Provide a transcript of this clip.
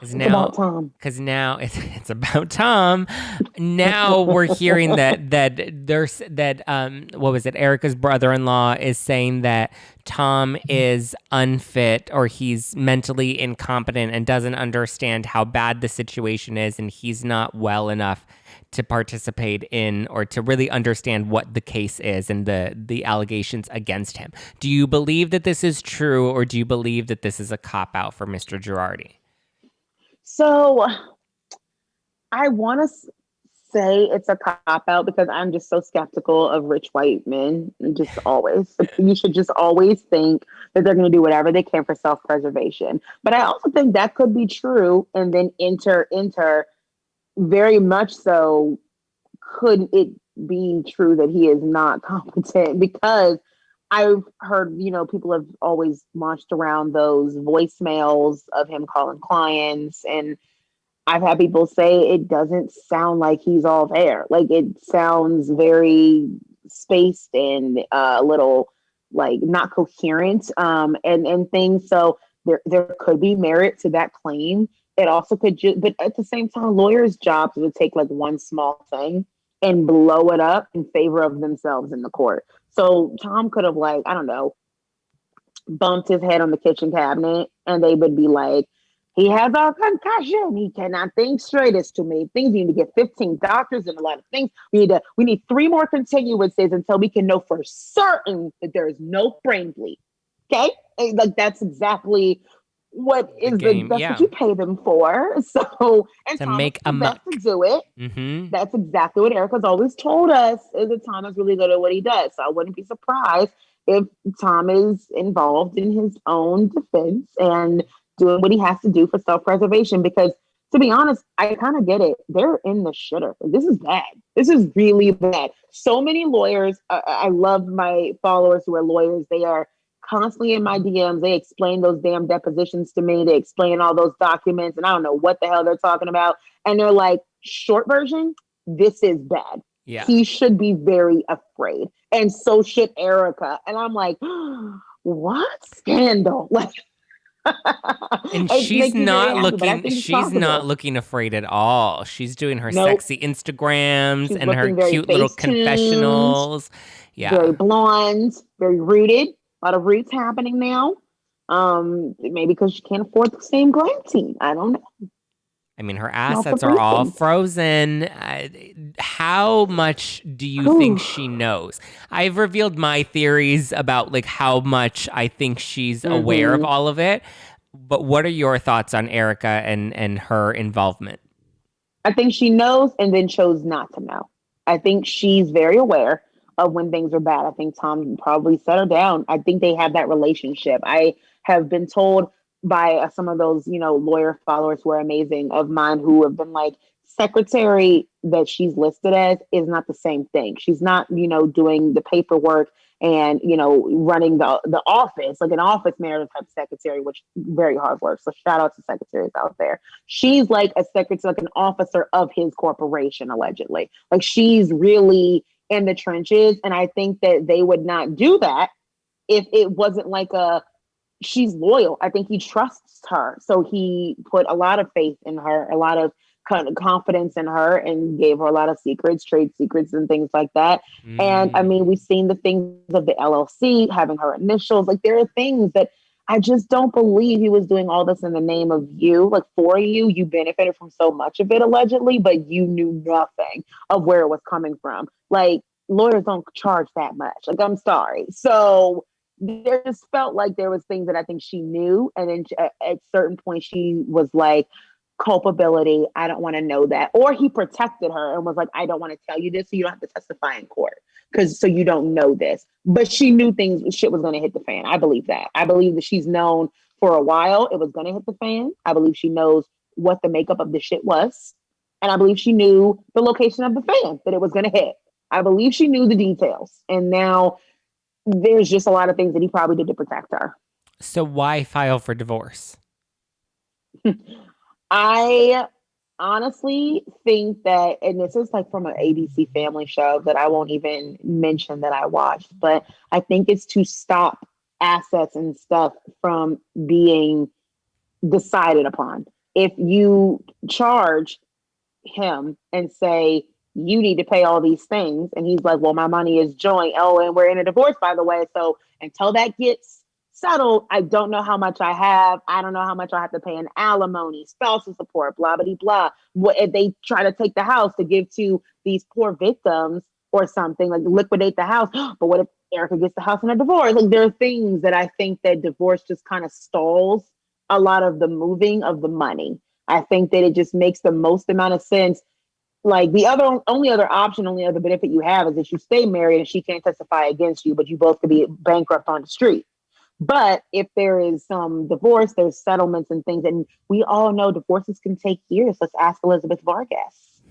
It's It's now about time. because now it's about Tom. Now we're hearing that what was it? Erica's brother-in-law is saying that Tom is unfit or he's mentally incompetent and doesn't understand how bad the situation is, and he's not well enough to participate in or to really understand what the case is and the allegations against him. Do you believe that this is true, or do you believe that this is a cop out for Mr. Girardi? So I want to say it's a cop out because I'm just so skeptical of rich white men. And just always, you should just always think that they're going to do whatever they can for self preservation. But I also think that could be true, and then enter very much so. Could it be true that he is not competent? Because I've heard, people have always launched around those voicemails of him calling clients, and I've had people say it doesn't sound like he's all there. Like it sounds very spaced and a little like not coherent, and things. So there could be merit to that claim. It also could but at the same time, lawyers' jobs is to take like one small thing and blow it up in favor of themselves in the court. So Tom could have like, I don't know, bumped his head on the kitchen cabinet, and they would be like, he has a concussion. He cannot think straight. It's too many things. We need to get 15 doctors and a lot of things. We need three more continuances until we can know for certain that there is no brain bleed. Okay? Like that's exactly The game, that's what yeah, you pay them for. So, and to Thomas make is a the best to muck. do it. Mm-hmm. That's exactly what Erica's always told us is that Tom is really good at what he does. So I wouldn't be surprised if Tom is involved in his own defense and doing what he has to do for self-preservation. Because to be honest, I kind of get it. They're in the shitter. This is bad. This is really bad. So many lawyers. I love my followers who are lawyers. They are constantly in my DMs. They explain those damn depositions to me. They explain all those documents, and I don't know what the hell they're talking about. And they're like, short version, this is bad. Yeah. He should be very afraid. And so should Erica. And I'm like, what scandal? Like, And it makes me very happy, but I think it's she's not possible. looking afraid at all. She's doing her Nope. sexy Instagrams She's and her looking very cute little face tuned, confessionals. very Yeah. blonde, very rooted. A lot of roots happening now. Maybe because she can't afford the same glam team. I don't know. I mean, her Smell assets are all paprika. frozen. How much do you think Whew. she knows? I've revealed my theories about like how much I think she's aware of Mm-hmm. all of it. But what are your thoughts on Erica and her involvement? I think she knows and then chose not to know. I think she's very aware of when things are bad. I think Tom probably set her down. I think they have that relationship. I have been told by some of those, lawyer followers who are amazing of mine who have been like, secretary that she's listed as is not the same thing. She's not, doing the paperwork and, running the office, like an office manager type secretary, which very hard work. So shout out to secretaries out there. She's like a secretary, like an officer of his corporation, allegedly. Like she's really in the trenches. And I think that they would not do that if it wasn't like she's loyal. I think he trusts her. So he put a lot of faith in her, a lot of kind of confidence in her, and gave her a lot of secrets, trade secrets, and things like that. And I mean, Mm. we've seen the things of the LLC having her initials. Like there are things that I just don't believe he was doing all this in the name of you, like for you. You benefited from so much of it allegedly, but you knew nothing of where it was coming from. Like lawyers don't charge that much. Like I'm sorry. So there just felt like there was things that I think she knew, and then at certain point she was like, culpability. I don't want to know that. Or he protected her and was like, I don't want to tell you this, so you don't have to testify in court because so you don't know this. But she knew things shit was going to hit the fan. I believe that. I believe that she's known for a while it was going to hit the fan. I believe she knows what the makeup of the shit was, and I believe she knew the location of the fan that it was going to hit. I believe she knew the details, and now there's just a lot of things that he probably did to protect her. So why file for divorce? I honestly think that, and this is like from an ABC family show that I won't even mention that I watched, but I think it's to stop assets and stuff from being decided upon. if you charge him and say, you need to pay all these things. And he's like, well, my money is joint. Oh, and we're in a divorce, by the way. So until that gets settled, I don't know how much I have. I don't know how much I have to pay in alimony, spousal support, blah, blah, blah. What if they try to take the house to give to these poor victims or something, like liquidate the house? But what if Erica gets the house in a divorce? Like there are things that I think that divorce just kind of stalls a lot of the moving of the money. I think that it just makes the most amount of sense. Like the only other option, only other benefit you have is that you stay married and she can't testify against you, but you both could be bankrupt on the street. But if there is some divorce, there's settlements and things, and we all know divorces can take years. Let's ask Elizabeth Vargas.